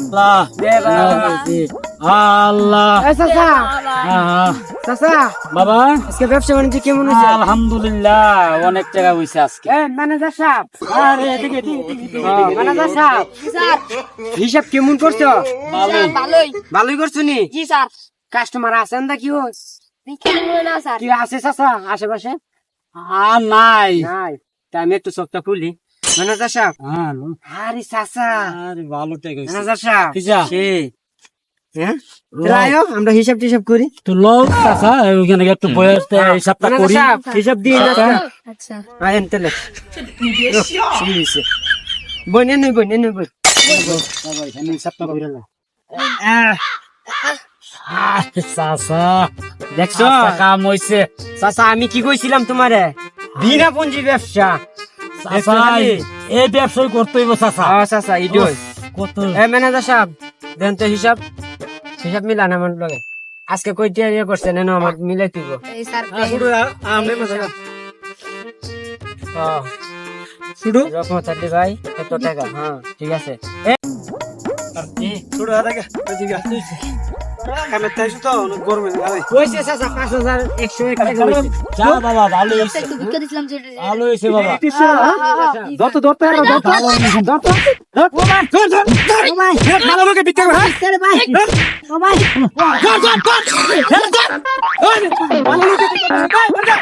আল্লাহ আল্লাহ চাচা বাবা আজকে ব্যবসা বাণিজ্য কেমন হয়েছে? আলহামদুলিল্লাহ অনেক টাকা হইছে আজকে। ম্যানেজার সাহেব, আরে এদিকে, এদিকে। ম্যানেজার সাহেব স্যার হিসাব কেমন করছো? ভালোই। ভালোই ভালোই করছো নি? জি স্যার কাস্টমার আছেন না কি না স্যার কি আছে চাচা আশেপাশে? আর নাই। নাই। তা আমি একটু চোখটা খুলি। ম্যানেজার সাহেব, হ্যাঁ, আরে চাচা, আরে ভালো টাকা হইছে। ম্যানেজার সাহেব কিসা? সেই হ্যাঁ রায়ো আমরা হিসাব টিসাব করি। তো লোক চাচা ওইখানে একটু বয়স হিসাবটা ম্যানেজার করি। সাহেব হিসাব দিন আচ্ছা আয়েন তেলে বইনে নই বই এখানে হিসাবটা করে নাও। চাচা দেখছো আচ্ছা, কাম হইছে। চাচা আমি কি কইছিলাম তোমারে? বিনা পুঁজি ব্যবসা। চাচা এই ব্যবসায় করতে হইব চাচা। চাচা ইডই কত ম্যানেজার সাহেব দেন তো হিসাব হিসাব মিলান আমার লগে। আজকে কয়টা ইয়ে করছেন এনো আমার মিলাই দিব। এই স্যার শুধু রকম থাকলে ভাই কত টাকা? হ্যাঁ ঠিক আছে। কইছে চাচা 5,101 টাকা হইছে। যা বাবা ভালো হইছে। একটু ভিক্ষা দিছিলাম যে ভালো হইছে বাবা। যত ধরতে পারো যত যত ভালো লোকে বিক্রি করে হ্যাঁ ভাই ভাই ভালো লোকে বিক্রি করে